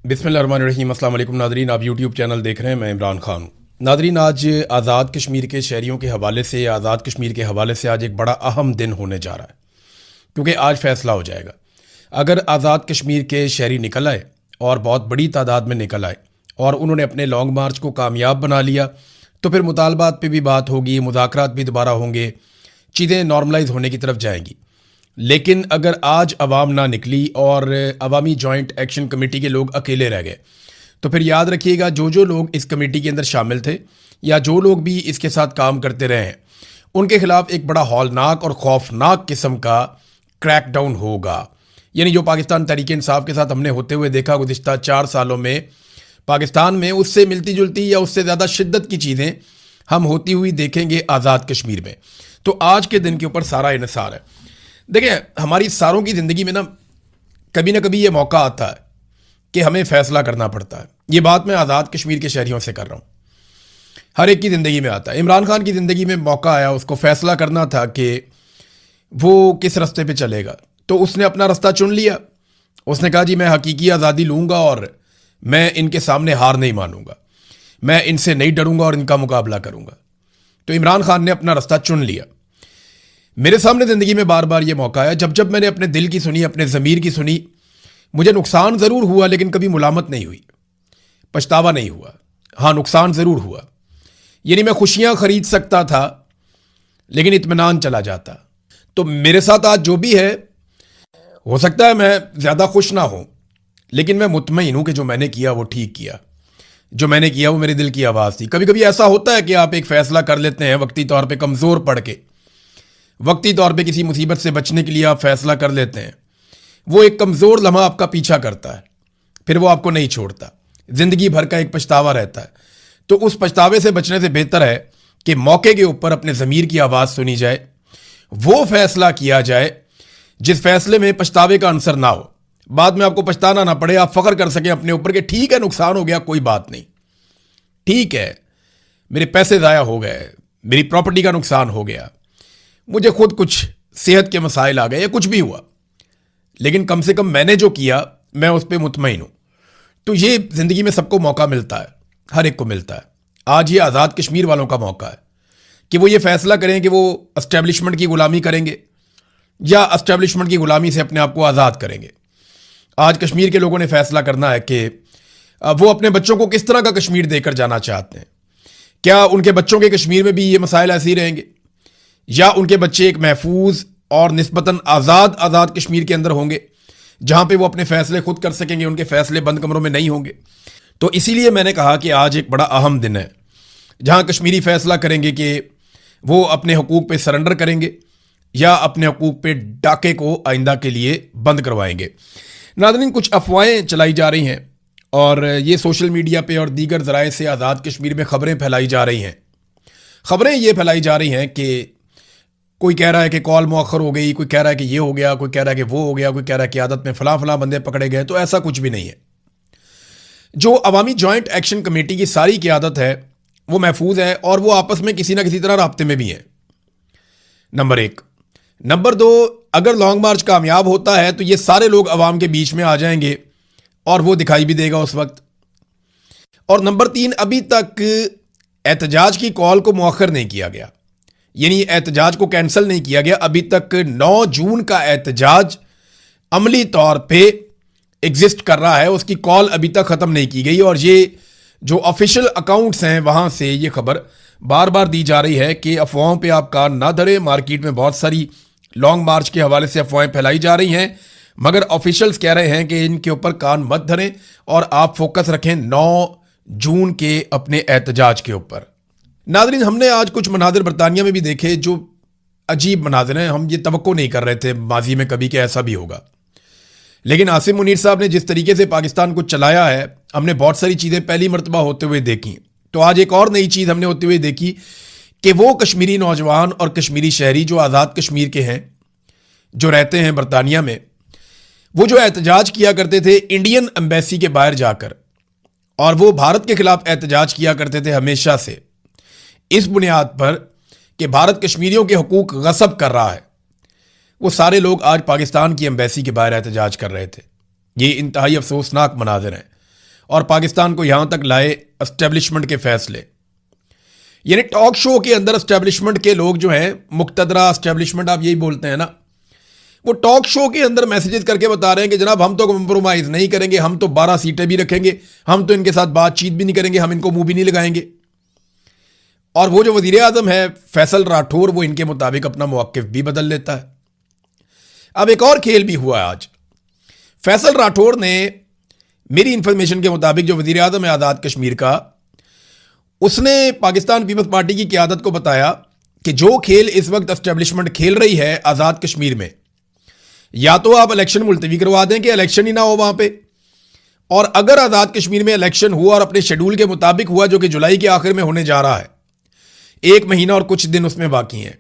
बिस्मिल्लाहिर्रहमानिर्रहीम। अस्सलाम वालेकुम नादरीन, आप यूट्यूब चैनल देख रहे हैं, मैं इमरान खान हूँ। नादरीन, आज आज़ाद कश्मीर के शहरियों के हवाले से, आज़ाद कश्मीर के हवाले से आज एक बड़ा अहम दिन होने जा रहा है, क्योंकि आज फैसला हो जाएगा। अगर आज़ाद कश्मीर के शहरी निकल आए और बहुत बड़ी तादाद में निकल आए और उन्होंने अपने लॉन्ग मार्च को कामयाब बना लिया, तो फिर मुतालबात पे भी बात होगी, मुज़ाकरात भी दोबारा होंगे, चीज़ें नॉर्मलाइज होने की तरफ जाएंगी। लेकिन अगर आज अवाम ना निकली और अवामी जॉइंट एक्शन कमेटी के लोग अकेले रह गए, तो फिर याद रखिएगा, जो जो लोग इस कमेटी के अंदर शामिल थे या जो लोग भी इसके साथ काम करते रहे हैं, उनके खिलाफ एक बड़ा हौलनाक और खौफनाक किस्म का क्रैकडाउन होगा। यानी जो पाकिस्तान तहरीक इंसाफ के साथ हमने होते हुए देखा गुज़िश्ता 4 सालों में पाकिस्तान में, उससे मिलती जुलती या उससे ज़्यादा शिद्दत की चीज़ें हम होती हुई देखेंगे आज़ाद कश्मीर में। तो आज के दिन के ऊपर सारा इन्हिसार है। देखिए, हमारी सारों की ज़िंदगी में ना कभी ये मौका आता है कि हमें फ़ैसला करना पड़ता है। ये बात मैं आज़ाद कश्मीर के शहरियों से कर रहा हूँ, हर एक की ज़िंदगी में आता है। इमरान खान की ज़िंदगी में मौका आया, उसको फ़ैसला करना था कि वो किस रास्ते पे चलेगा, तो उसने अपना रास्ता चुन लिया। उसने कहा, जी मैं हकीकी आज़ादी लूँगा और मैं इनके सामने हार नहीं मानूंगा, मैं इनसे नहीं डरूंगा और इनका मुकाबला करूंगा। तो इमरान खान ने अपना रास्ता चुन लिया। मेरे सामने ज़िंदगी में बार बार ये मौका आया, जब जब मैंने अपने दिल की सुनी, अपने ज़मीर की सुनी, मुझे नुकसान ज़रूर हुआ लेकिन कभी मुलामत नहीं हुई, पछतावा नहीं हुआ। हाँ, नुकसान ज़रूर हुआ। यानी मैं खुशियाँ ख़रीद सकता था लेकिन इत्मीनान चला जाता। तो मेरे साथ आज जो भी है, हो सकता है मैं ज़्यादा खुश ना हूँ, लेकिन मैं मुतमईन हूँ कि जो मैंने किया वो ठीक किया। जो मैंने किया वो मेरे दिल की आवाज़ थी। कभी कभी ऐसा होता है कि आप एक फ़ैसला कर लेते हैं वक्ती तौर पे, कमज़ोर पड़ के, वक्ती तौर पे किसी मुसीबत से बचने के लिए आप फ़ैसला कर लेते हैं। वो एक कमज़ोर लम्हा आपका पीछा करता है, फिर वो आपको नहीं छोड़ता, ज़िंदगी भर का एक पछतावा रहता है। तो उस पछतावे से बचने से बेहतर है कि मौके के ऊपर अपने ज़मीर की आवाज़ सुनी जाए, वो फ़ैसला किया जाए जिस फ़ैसले में पछतावे का अंसर ना हो, बाद में आपको पछताना ना पड़े, आप फ़ख्र कर सकें अपने ऊपर कि ठीक है, नुकसान हो गया, कोई बात नहीं, ठीक है, मेरे पैसे ज़ाया हो गए, मेरी प्रॉपर्टी का नुकसान हो गया, मुझे खुद कुछ सेहत के मसाइल आ गए या कुछ भी हुआ, लेकिन कम से कम मैंने जो किया मैं उस पर मुतमईन हूँ। तो ये ज़िंदगी में सबको मौका मिलता है, हर एक को मिलता है। आज ये आज़ाद कश्मीर वालों का मौका है कि वो ये फ़ैसला करें कि वो एस्टेब्लिशमेंट की ग़ुलामी करेंगे या एस्टेब्लिशमेंट की ग़ुलामी से अपने आप को आज़ाद करेंगे। आज कश्मीर के लोगों ने फ़ैसला करना है कि वो अपने बच्चों को किस तरह का कश्मीर देकर जाना चाहते हैं। क्या उनके बच्चों के कश्मीर में भी ये मसाइल ऐसे ही रहेंगे, या उनके बच्चे एक महफूज और निस्बतन आज़ाद कश्मीर के अंदर होंगे जहां पे वो अपने फ़ैसले खुद कर सकेंगे, उनके फ़ैसले बंद कमरों में नहीं होंगे। तो इसीलिए मैंने कहा कि आज एक बड़ा अहम दिन है जहां कश्मीरी फ़ैसला करेंगे कि वो अपने हकूक़ पे सरेंडर करेंगे या अपने हकूक़ पे डाके को आइंदा के लिए बंद करवाएंगे। नाज़रीन, कुछ अफवाहें चलाई जा रही हैं और ये सोशल मीडिया पे और दीगर ज़राए से आज़ाद कश्मीर में ख़बरें फैलाई जा रही हैं। ख़बरें ये फैलाई जा रही हैं कि कोई कह रहा है कि कॉल मुअख्खर हो गई, कोई कह रहा है कि ये हो गया, कोई कह रहा है कि वो हो गया, कोई कह रहा है कि आदत में फ़लाँ बंदे पकड़े गए। तो ऐसा कुछ भी नहीं है। जो अवामी जॉइंट एक्शन कमेटी की सारी क़यादत है वो महफूज है और वो आपस में किसी ना किसी तरह राब्ते में भी है, नंबर 1। नंबर 2, अगर लॉन्ग मार्च कामयाब होता है तो ये सारे लोग अवाम के बीच में आ जाएंगे और वो दिखाई भी देगा उस वक्त। और नंबर 3, अभी तक एहतजाज की कॉल को मुअख्खर नहीं किया गया, यानी एहतजाज को कैंसिल नहीं किया गया। अभी तक 9 जून का एहतजाज अमली तौर पे एग्जिस्ट कर रहा है, उसकी कॉल अभी तक ख़त्म नहीं की गई। और ये जो ऑफिशियल अकाउंट्स हैं वहाँ से ये खबर बार बार दी जा रही है कि अफवाहों पे आप कान ना धरें। मार्केट में बहुत सारी लॉन्ग मार्च के हवाले से अफवाहें फैलाई जा रही हैं, मगर ऑफिशियल्स कह रहे हैं कि इनके ऊपर कान मत धरें और आप फोकस रखें 9 जून के अपने एहतजाज के ऊपर। नाज़रीन, हमने आज कुछ मनाजिर बरतानिया में भी देखे जो अजीब मनाजिर हैं। हम ये तवक्को नहीं कर रहे थे माजी में कभी कि ऐसा भी होगा, लेकिन आसिम मुनीर साहब ने जिस तरीके से पाकिस्तान को चलाया है, हमने बहुत सारी चीज़ें पहली मरतबा होते हुए देखी। तो आज एक और नई चीज़ हमने होते हुए देखी कि वो कश्मीरी नौजवान और कश्मीरी शहरी जो आज़ाद कश्मीर के हैं, जो रहते हैं बरतानिया में, वो जो एहतजाज किया करते थे इंडियन एम्बेसी के बाहर जाकर, और वो भारत के खिलाफ एहतजाज किया करते थे हमेशा से, इस बुनियाद पर कि भारत कश्मीरियों के हकूक़ गसब कर रहा है, वो सारे लोग आज पाकिस्तान की एम्बेसी के बाहर एहतजाज कर रहे थे। ये इंतहाई अफसोसनाक मनाजिर हैं। और पाकिस्तान को यहां तक लाए एस्टेब्लिशमेंट के फैसले। यानी टॉक शो के अंदर एस्टेब्लिशमेंट के लोग जो हैं, मुक्तदरा एस्टेब्लिशमेंट आप यही बोलते हैं ना, वो टॉक शो के अंदर मैसेजेस करके बता रहे हैं कि जनाब हम तो कंप्रोमाइज नहीं करेंगे, हम तो 12 सीटें भी रखेंगे, हम तो इनके साथ बातचीत भी नहीं करेंगे, हम इनको मुंह भी नहीं लगाएंगे। और वो जो वजीर आजम है फैसल राठौर, वो इनके मुताबिक अपना मौक़िफ़ भी बदल लेता है। अब एक और खेल भी हुआ आज। फैसल राठौर ने, मेरी इंफॉर्मेशन के मुताबिक, जो वजीर आजम है आज़ाद कश्मीर का, उसने पाकिस्तान पीपल्स पार्टी की क़यादत को बताया कि जो खेल इस वक्त एस्टेब्लिशमेंट खेल रही है आज़ाद कश्मीर में, या तो आप इलेक्शन मुलतवी करवा दें कि इलेक्शन ही ना हो वहां पे, और अगर आज़ाद कश्मीर में इलेक्शन हुआ और अपने शेड्यूल के मुताबिक हुआ, जो कि जुलाई के आखिर में होने जा रहा है, 1 महीना और कुछ दिन उसमें बाकी हैं,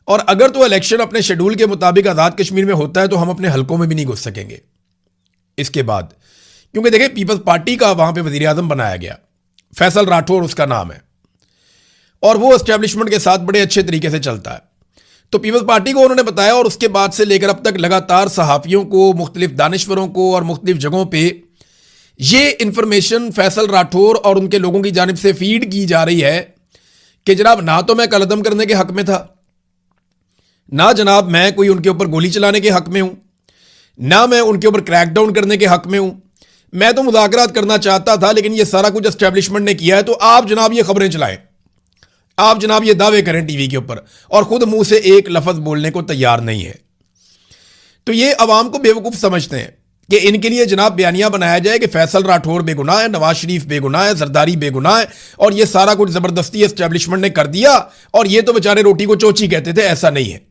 और अगर तो इलेक्शन अपने शेड्यूल के मुताबिक आज़ाद कश्मीर में होता है तो हम अपने हलकों में भी नहीं घुस सकेंगे इसके बाद। क्योंकि देखिए, पीपल्स पार्टी का वहां पे वजीर आजम बनाया गया, फैसल राठौर उसका नाम है, और वो एस्टेब्लिशमेंट के साथ बड़े अच्छे तरीके से चलता है। तो पीपल्स पार्टी को उन्होंने बताया, और उसके बाद से लेकर अब तक लगातार सहाफ़ियों को, मुख्तलिफ दानिश्वरों को और मुख्तलिफ जगहों पे ये इंफॉर्मेशन फैसल राठौर और उनके लोगों की जानिब से फीड की जा रही है कि जनाब ना तो मैं कलअदम करने के हक में था, ना जनाब मैं कोई उनके ऊपर गोली चलाने के हक में हूं, ना मैं उनके ऊपर क्रैकडाउन करने के हक में हूं। मैं तो मुज़ाकरात करना चाहता था, लेकिन ये सारा कुछ एस्टेब्लिशमेंट ने किया है, तो आप जनाब ये खबरें चलाएं, आप जनाब ये दावे करें टीवी के ऊपर, और खुद मुंह से एक लफ्ज बोलने को तैयार नहीं है। तो ये अवाम को बेवकूफ़ समझते हैं कि इनके लिए जनाब बयानिया बनाया जाए कि फैसल राठौर बेगुनाह है, नवाज शरीफ बेगुनाह है, जरदारी बेगुनाह है, और ये सारा कुछ ज़बरदस्ती एस्टेब्लिशमेंट ने कर दिया, और ये तो बेचारे रोटी को चोची कहते थे। ऐसा नहीं है।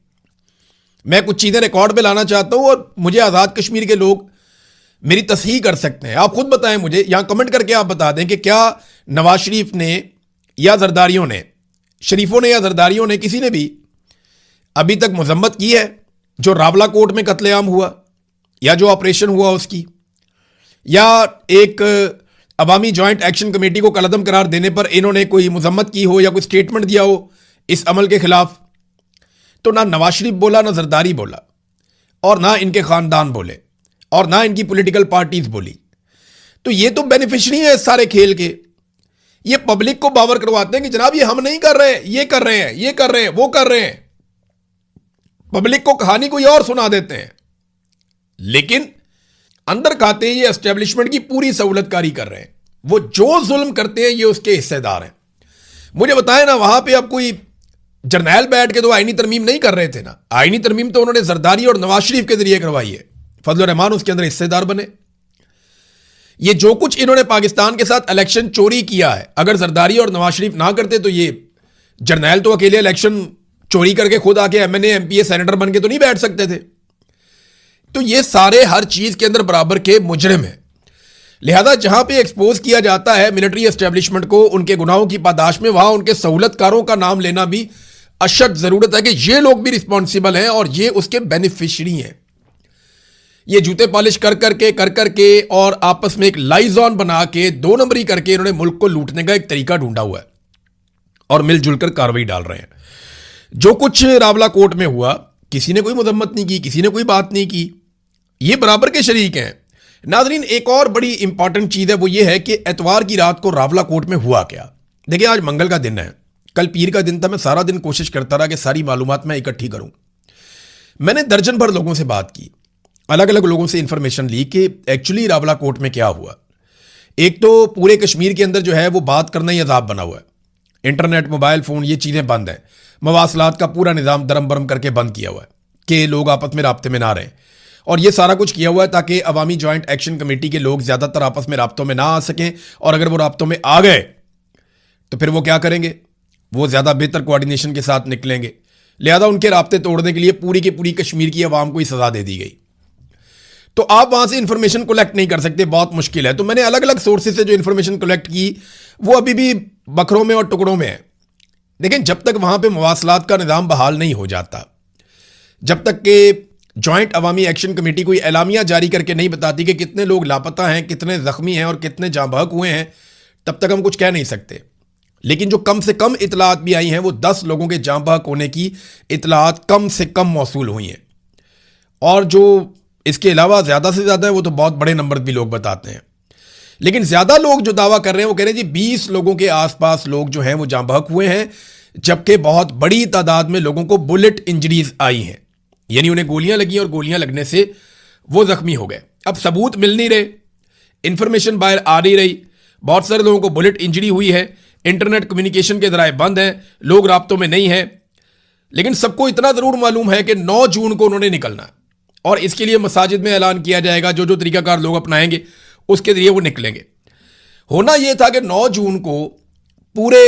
मैं कुछ चीज़ें रिकॉर्ड पे लाना चाहता हूं, और मुझे आज़ाद कश्मीर के लोग मेरी तस्हीह कर सकते हैं। आप खुद बताएं मुझे, यहां कमेंट करके आप बता दें कि क्या नवाज शरीफ ने या जरदारियों ने, शरीफों ने या जरदारियों ने, किसी ने भी अभी तक मजम्मत की है जो रावला कोट में कत्लेआम हुआ या जो ऑपरेशन हुआ उसकी, या एक अवामी जॉइंट एक्शन कमेटी को कलअदम करार देने पर इन्होंने कोई मजम्मत की हो या कोई स्टेटमेंट दिया हो इस अमल के खिलाफ? तो ना नवाज शरीफ बोला, ना जरदारी बोला, और ना इनके खानदान बोले, और ना इनकी पॉलिटिकल पार्टीज बोली। तो ये तो बेनिफिशरी है इस सारे खेल के। ये पब्लिक को बावर करवाते हैं कि जनाब ये हम नहीं कर रहे, ये कर रहे हैं, ये कर रहे हैं, वो कर रहे हैं। पब्लिक को कहानी कोई और सुना देते हैं, लेकिन अंदर खाते ये एस्टेब्लिशमेंट की पूरी सहूलतकारी कर रहे हैं। वो जो जुल्म करते हैं ये उसके हिस्सेदार हैं। मुझे बताएं ना, वहां पे अब कोई जर्नैल बैठ के तो आईनी तरमीम नहीं कर रहे थे ना। आईनी तरमीम तो उन्होंने जरदारी और नवाज शरीफ के जरिए करवाई है। फजल रहमान उसके अंदर हिस्सेदार बने। ये जो कुछ इन्होंने पाकिस्तान के साथ इलेक्शन चोरी किया है, अगर जरदारी और नवाज शरीफ ना करते तो ये जर्नैल तो अकेले इलेक्शन चोरी करके खुद आके एमएनए, एमपीए, सेनेटर बन के तो नहीं बैठ सकते थे। तो ये सारे हर चीज के अंदर बराबर के मुजरिम हैं। लिहाजा जहां पे एक्सपोज किया जाता है मिलिट्री एस्टेब्लिशमेंट को उनके गुनाहों की पादाश में, वहां उनके सहूलतकारों का नाम लेना भी अशद जरूरत है कि ये लोग भी रिस्पॉन्सिबल हैं और ये उसके बेनिफिशरी हैं। ये जूते पॉलिश कर करके और आपस में एक लाइजॉन बना के 2 नंबरी करके इन्होंने मुल्क को लूटने का एक तरीका ढूंढा हुआ है और मिलजुल कर कार्रवाई डाल रहे हैं। जो कुछ रावला कोर्ट में हुआ, किसी ने कोई मजम्मत नहीं की, किसी ने कोई बात नहीं की, ये बराबर के शरीक हैं। नाजरीन, एक और बड़ी इंपॉर्टेंट चीज है, वो ये है कि एतवार की रात को रावला कोर्ट में हुआ क्या। देखिए, आज मंगल का दिन है, कल पीर का दिन था। मैं सारा दिन कोशिश करता रहा कि सारी मालूमात मैं इकट्ठी करूं। मैंने दर्जन भर लोगों से बात की, अलग अलग लोगों से इंफॉर्मेशन ली कि एक्चुअली रावला कोर्ट में क्या हुआ। एक तो पूरे कश्मीर के अंदर जो है वो बात करना ही अजाब बना हुआ है। इंटरनेट, मोबाइल फोन, ये चीजें बंद हैं। मवासलात का पूरा निज़ाम दरम बरम करके बंद किया हुआ है कि लोग आपस में राब्ते में ना रहें। और ये सारा कुछ किया हुआ है ताकि अवामी जॉइंट एक्शन कमेटी के लोग ज़्यादातर आपस में राब्तों में ना आ सकें, और अगर वो राब्तों में आ गए तो फिर वो क्या करेंगे, वो ज़्यादा बेहतर कोऑर्डिनेशन के साथ निकलेंगे। लिहाजा उनके राब्ते तोड़ने के लिए पूरी की पूरी कश्मीर की आवाम को ही सज़ा दे दी गई। तो आप वहां से इंफॉर्मेशन कलेक्ट नहीं कर सकते, बहुत मुश्किल है। तो मैंने अलग अलग सोर्सेज से जो इंफॉर्मेशन कलेक्ट की वो अभी भी बखरों में और टुकड़ों में है। लेकिन जब तक वहां पे मवासलात का निज़ाम बहाल नहीं हो जाता, जब तक कि जॉइंट अवामी एक्शन कमेटी कोई एलामिया जारी करके नहीं बताती कि कितने लोग लापता हैं, कितने जख्मी हैं और कितने जाँ बहक हुए हैं, तब तक हम कुछ कह नहीं सकते। लेकिन जो कम से कम इतलात भी आई हैं वो 10 लोगों के जाँ बहक होने की इतलात कम से कम मौसूल हुई हैं, और जो इसके अलावा ज़्यादा से ज़्यादा है वो तो बहुत बड़े नंबर भी लोग बताते हैं। लेकिन ज्यादा लोग जो दावा कर रहे हैं वो कह रहे हैं जी 20 लोगों के आसपास लोग जो हैं वो जाँ बहक हुए हैं, जबकि बहुत बड़ी तादाद में लोगों को बुलेट इंजरीज आई हैं, यानी उन्हें गोलियां लगी और गोलियां लगने से वो जख्मी हो गए। अब सबूत मिल नहीं रहे, इंफॉर्मेशन बाहर आ नहीं रही, बहुत सारे लोगों को बुलेट इंजरी हुई है, इंटरनेट कम्युनिकेशन के जराए बंद हैं, लोग राब्तों में नहीं हैं, लेकिन सबको इतना जरूर मालूम है कि 9 जून को उन्होंने निकलना है और इसके लिए मसाजिद में ऐलान किया जाएगा, जो जो तरीकाकार लोग अपनाएंगे उसके जरिए वो निकलेंगे। होना यह था कि 9 जून को पूरे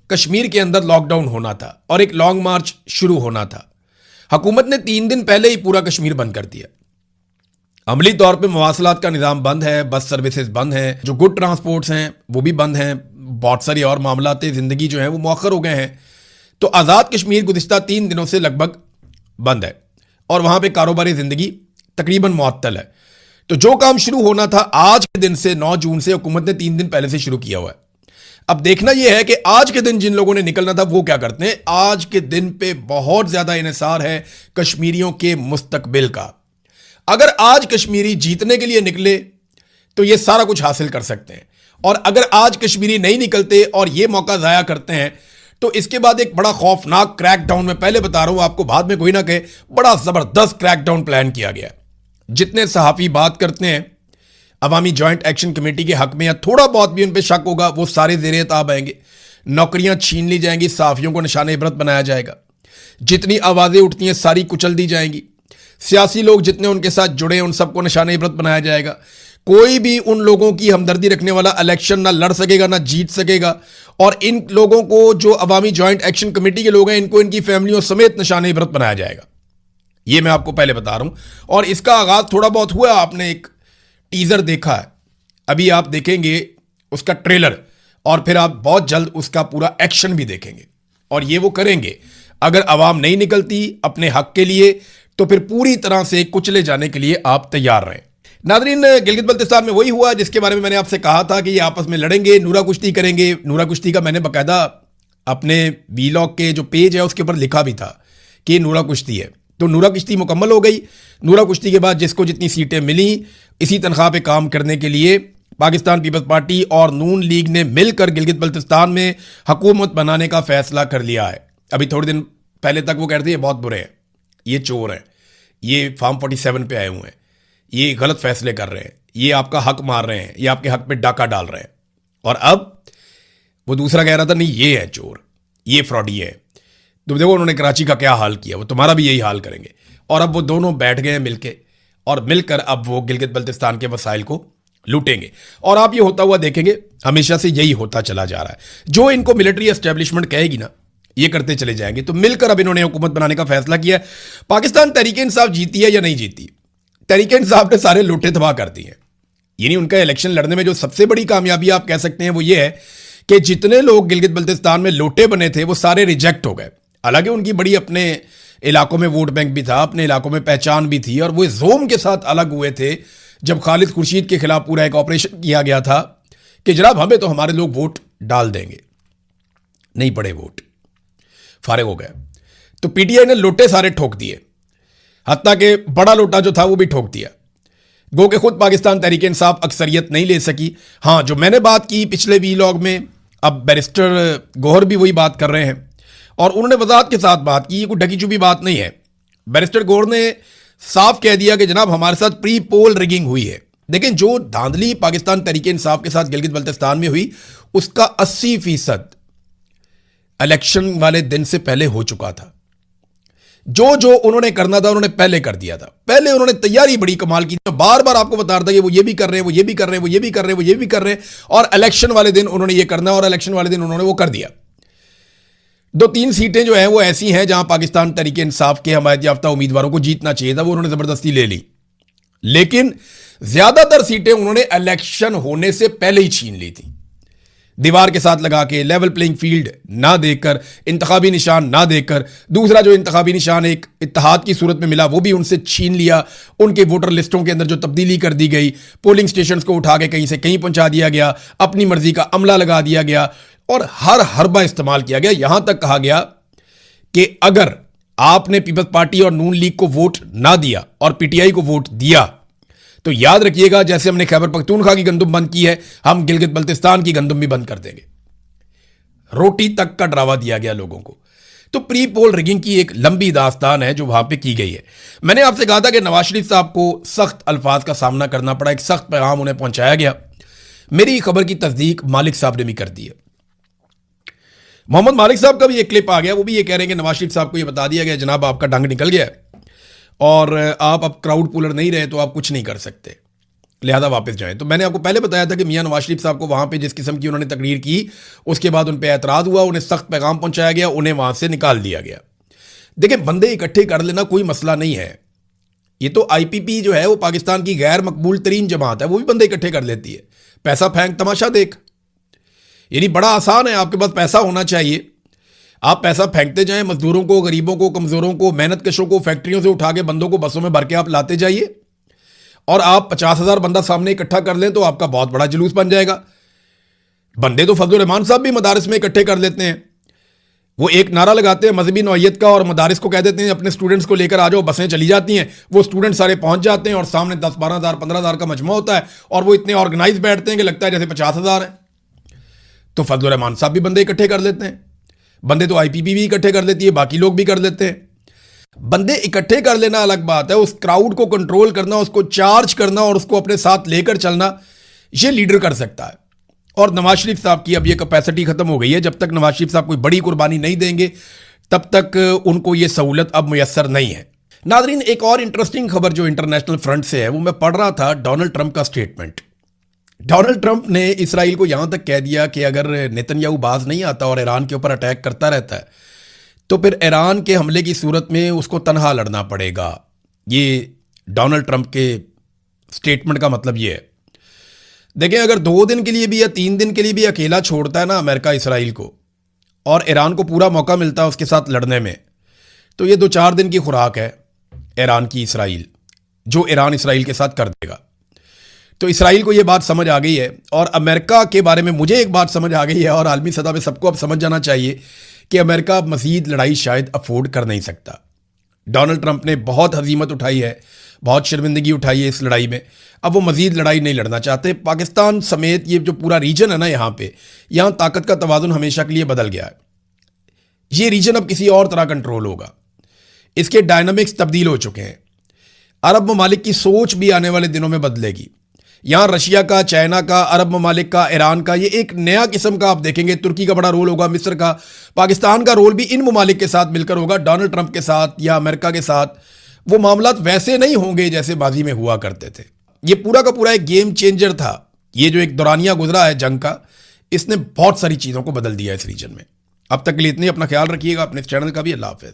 कश्मीर के अंदर लॉकडाउन होना था और एक लॉन्ग मार्च शुरू होना था। हुकूमत ने 3 दिन पहले ही पूरा कश्मीर बंद कर दिया। अमली तौर पे मवासलात का निज़ाम बंद है, बस सर्विसेज बंद हैं, जो गुड ट्रांसपोर्ट्स हैं वो भी बंद हैं, बहुत सारी और मामलात ज़िंदगी जो हैं वो मौखर हो गए हैं। तो आज़ाद कश्मीर गुज़िश्ता 3 दिनों से लगभग बंद है और वहाँ पे कारोबारी ज़िंदगी तकरीबन मुअत्तल है। तो जो काम शुरू होना था आज के दिन से 9 जून से हुकूमत ने 3 दिन पहले से शुरू किया हुआ है। अब देखना यह है कि आज के दिन जिन लोगों ने निकलना था वो क्या करते हैं। आज के दिन पे बहुत ज़्यादा इन्हिसार है कश्मीरियों के मुस्तकबिल का। अगर आज कश्मीरी जीतने के लिए निकले तो ये सारा कुछ हासिल कर सकते हैं, और अगर आज कश्मीरी नहीं निकलते और ये मौका ज़ाया करते हैं तो इसके बाद एक बड़ा खौफनाक क्रैकडाउन, मैं पहले बता रहा हूं आपको, बाद में कोई ना कहे, बड़ा ज़बरदस्त क्रैकडाउन प्लान किया गया है। जितने सहाफ़ी बात करते हैं अवामी जॉइंट एक्शन कमेटी के हक में या थोड़ा बहुत भी उन पर शक होगा वो सारे ज़ेरे ताब आएंगे, नौकरियां छीन ली जाएंगी, सहाफ़ियों को निशान इबरत बनाया जाएगा, जितनी आवाज़ें उठती हैं सारी कुचल दी जाएंगी, सियासी लोग जितने उनके साथ जुड़े हैं उन सबको निशान इबरत बनाया जाएगा। कोई भी उन लोगों की हमदर्दी रखने वाला इलेक्शन ना लड़ सकेगा ना जीत सकेगा, और इन लोगों को, जो अवामी जॉइंट एक्शन कमेटी के लोग हैं, इनको इनकी फैमिलियों समेत निशान इबरत बनाया जाएगा। ये मैं आपको पहले बता रहा हूं। और इसका आगाज थोड़ा बहुत हुआ, आपने एक टीजर देखा है, अभी आप देखेंगे उसका ट्रेलर, और फिर आप बहुत जल्द उसका पूरा एक्शन भी देखेंगे। और ये वो करेंगे, अगर अवाम नहीं निकलती अपने हक के लिए तो फिर पूरी तरह से कुचले जाने के लिए आप तैयार रहें। नादरीन, गिलगित बल्तिस्तान में वही हुआ जिसके बारे में मैंने आपसे कहा था कि ये आपस में लड़ेंगे, नूरा कुश्ती करेंगे। नूरा कुश्ती का मैंने बाकायदा अपने वीलॉग के जो पेज है उसके ऊपर लिखा भी था कि नूरा कुश्ती है। तो नूरा कुश्ती मुकम्मल हो गई। नूरा कुश्ती के बाद जिसको जितनी सीटें मिली, इसी तनख्वाह पे काम करने के लिए पाकिस्तान पीपल्स पार्टी और नून लीग ने मिलकर गिलगित बल्तिस्तान में हुकूमत बनाने का फैसला कर लिया है। अभी थोड़े दिन पहले तक वो कहते हैं ये बहुत बुरे हैं, ये चोर हैं, ये फार्म 47 पे आए हुए हैं, ये गलत फैसले कर रहे हैं, ये आपका हक मार रहे हैं, ये आपके हक पे डाका डाल रहे हैं। और अब वो दूसरा कह रहा था नहीं ये है चोर, ये फ्रॉडी है। तो देखो उन्होंने कराची का क्या हाल किया, वो तुम्हारा भी यही हाल करेंगे। और अब वो दोनों बैठ गए हैं मिलके, और मिलकर अब वो गिलगित बल्तिस्तान के वसाइल को लूटेंगे। और आप ये होता हुआ देखेंगे, हमेशा से यही होता चला जा रहा है। जो इनको मिलिट्री एस्टेब्लिशमेंट कहेगी ना, ये करते चले जाएंगे। तो मिलकर अब इन्होंने हुकूमत बनाने का फैसला किया है। पाकिस्तान तहरीक इंसाफ जीती है या नहीं जीती? तहरीक इंसाफ ने सारे लूटे तबाह कर दिए हैं। यानी उनका इलेक्शन लड़ने में जो सबसे बड़ी कामयाबी आप कह सकते हैं वो ये है कि जितने लोग गिलगित बल्तिस्तान में लोटे बने थे वो सारे रिजेक्ट हो गए। हालांकि उनकी बड़ी अपने इलाकों में वोट बैंक भी था, अपने इलाकों में पहचान भी थी, और वो जोम के साथ अलग हुए थे जब खालिद खुर्शीद के खिलाफ पूरा एक ऑपरेशन किया गया था कि जनाब हमें तो हमारे लोग वोट डाल देंगे। नहीं पड़े वोट, फारिग हो गए। तो पीटीआई ने लोटे सारे ठोक दिए, हत्ता के बड़ा लोटा जो था वो भी ठोक दिया। गो के खुद पाकिस्तान तहरीक इंसाफ अक्सरियत नहीं ले सकी। हाँ, जो मैंने बात की पिछले वीलॉग में, अब बैरिस्टर गौहर भी वही बात कर रहे हैं और उन्होंने वजाहत के साथ बात की, ये कोई ढकी छुपी बात नहीं है। बैरिस्टर गौहर ने साफ कह दिया कि जनाब हमारे साथ प्री पोल रिगिंग हुई है। लेकिन जो धांधली पाकिस्तान तहरीक इंसाफ के साथ गिलगित बल्तिस्तान में हुई उसका 80% इलेक्शन वाले दिन से पहले हो चुका था। जो जो उन्होंने करना था उन्होंने पहले कर दिया था। पहले उन्होंने तैयारी बड़ी कमाल की, बार बार आपको बता रहा था कि वो ये भी कर रहे हैं, वो ये भी कर रहे हैं, वो ये भी कर रहे हैं, वो ये भी कर रहे हैं, और इलेक्शन वाले दिन उन्होंने ये करना है और इलेक्शन वाले दिन उन्होंने वो कर दिया। 2-3 सीटें जो हैं वो ऐसी हैं जहां पाकिस्तान तहरीक इंसाफ के हमायत याफ्ता उम्मीदवारों को जीतना चाहिए था, वो उन्होंने जबरदस्ती ले ली। लेकिन ज्यादातर सीटें उन्होंने इलेक्शन होने से पहले ही छीन ली थी, दीवार के साथ लगा के, लेवल प्लेइंग फील्ड ना देकर, इंतखाबी निशान ना देकर। दूसरा जो इंतखाबी निशान एक इत्तेहाद की सूरत में मिला वो भी उनसे छीन लिया। उनके वोटर लिस्टों के अंदर जो तब्दीली कर दी गई, पोलिंग स्टेशन को उठा के कहीं से कहीं पहुंचा दिया गया, अपनी मर्जी का अमला लगा दिया गया और हर हरबा इस्तेमाल किया गया। यहां तक कहा गया कि अगर आपने पीपल्स पार्टी और नून लीग को वोट ना दिया और पीटीआई को वोट दिया तो याद रखिएगा, जैसे हमने खैबर पख्तूनख्वा की गंदम बंद की है, हम गिलगित बल्तिस्तान की गंदम भी बंद कर देंगे। रोटी तक का डरावा दिया गया लोगों को। तो प्री पोल रिगिंग की एक लंबी दास्तान है जो वहां पे की गई है। मैंने आपसे कहा था कि नवाज शरीफ साहब को सख्त अल्फाज का सामना करना पड़ा, एक सख्त पैगाम उन्हें पहुंचाया गया। मेरी खबर की तस्दीक मालिक साहब ने भी कर दी है। मोहम्मद मालिक साहब का भी एक क्लिप आ गया, वो भी ये कह रहे हैं कि नवाज शरीफ साहब को ये बता दिया गया, जनाब आपका डंग निकल गया है और आप अब क्राउड पुलर नहीं रहे तो आप कुछ नहीं कर सकते, लिहाजा वापस जाएं। तो मैंने आपको पहले बताया था कि मियां नवाज शरीफ साहब को वहां पे जिस किस्म की उन्होंने तकरीर की, उसके बाद उन पर एतराज हुआ, उन्हें सख्त पैगाम पहुंचाया गया, उन्हें वहां से निकाल दिया गया। देखिए, बंदे इकट्ठे कर लेना कोई मसला नहीं है। ये तो आईपीपी जो है वो पाकिस्तान की गैर मकबूल तरीन जमात है, वो भी बंदे इकट्ठे कर लेती है। पैसा फेंक तमाशा देख, यानी बड़ा आसान है, आपके पास पैसा होना चाहिए, आप पैसा फेंकते जाएं, मजदूरों को, गरीबों को, कमजोरों को, मेहनत कशों को फैक्ट्रियों से उठा के बंदों को बसों में भर के आप लाते जाइए और आप 50,000 बंदा सामने इकट्ठा कर लें तो आपका बहुत बड़ा जुलूस बन जाएगा। बंदे तो फजलुर रहमान साहब भी मदारिस में इकट्ठे कर लेते हैं। वो एक नारा लगाते हैं मजहबी नौइयत का और मदारिस को कह देते हैं अपने स्टूडेंट्स को लेकर आ जाओ, बसें चली जाती हैं, वो स्टूडेंट सारे पहुंच जाते हैं और सामने 10-12,000 15,000 का मजमा होता है और वो इतने ऑर्गेनाइज बैठते हैं कि लगता है जैसे 50,000 है। तो फजलुर रहमान साहब भी बंदे इकट्ठे कर लेते हैं, बंदे तो आईपीपी भी इकट्ठे कर लेती है, बाकी लोग भी कर लेते हैं। बंदे इकट्ठे कर लेना अलग बात है, उस क्राउड को कंट्रोल करना, उसको चार्ज करना और उसको अपने साथ लेकर चलना, ये लीडर कर सकता है। और नवाज शरीफ साहब की अब ये कैपेसिटी खत्म हो गई है। जब तक नवाज शरीफ साहब कोई बड़ी कुर्बानी नहीं देंगे तब तक उनको ये सहूलत अब मुयस्सर नहीं है। नादरीन, एक और इंटरेस्टिंग खबर जो इंटरनेशनल फ्रंट से है वो मैं पढ़ रहा था, डोनाल्ड ट्रंप का स्टेटमेंट। डोनाल्ड ट्रंप ने इसराइल को यहां तक कह दिया कि अगर नेतन्याहू बाज नहीं आता और ईरान के ऊपर अटैक करता रहता है तो फिर ईरान के हमले की सूरत में उसको तनहा लड़ना पड़ेगा। ये डोनाल्ड ट्रंप के स्टेटमेंट का मतलब ये है। देखें, अगर 2 दिन के लिए भी या 3 दिन के लिए भी अकेला छोड़ता है ना अमेरिका इसराइल को और ईरान को पूरा मौका मिलता है उसके साथ लड़ने में, तो ये 2-4 दिन की खुराक है ईरान की इसराइल, जो ईरान इसराइल के साथ कर देगा। तो इसराइल को ये बात समझ आ गई है और अमेरिका के बारे में मुझे एक बात समझ आ गई है और आलमी सतह पे सबको अब समझ जाना चाहिए कि अमेरिका अब मज़ीद लड़ाई शायद अफोर्ड कर नहीं सकता। डोनाल्ड ट्रंप ने बहुत हजीमत उठाई है, बहुत शर्मिंदगी उठाई है इस लड़ाई में, अब वो मज़ीद लड़ाई नहीं लड़ना चाहते। पाकिस्तान समेत ये जो पूरा रीजन है ना, यहाँ ताकत का तवाज़ुन हमेशा के लिए बदल गया है। ये रीजन अब किसी और तरह कंट्रोल होगा, इसके डायनामिक्स तब्दील हो चुके हैं। अरब ममालिक की सोच भी आने वाले दिनों में बदलेगी। यहाँ रशिया का, चाइना का, अरब ममालिक का, ईरान का, ये एक नया किस्म का आप देखेंगे। तुर्की का बड़ा रोल होगा, मिस्र का, पाकिस्तान का रोल भी इन ममालिक के साथ मिलकर होगा। डोनाल्ड ट्रंप के साथ या अमेरिका के साथ वो मामलात वैसे नहीं होंगे जैसे माजी में हुआ करते थे। ये पूरा का पूरा एक गेम चेंजर था। ये जो एक दौरानिया गुजरा है जंग का, इसने बहुत सारी चीज़ों को बदल दिया इस रीजन में। अब तक के लिए इतनी, अपना ख्याल रखिएगा, अपने चैनल का भी। अल्लाह हाफ़िज़।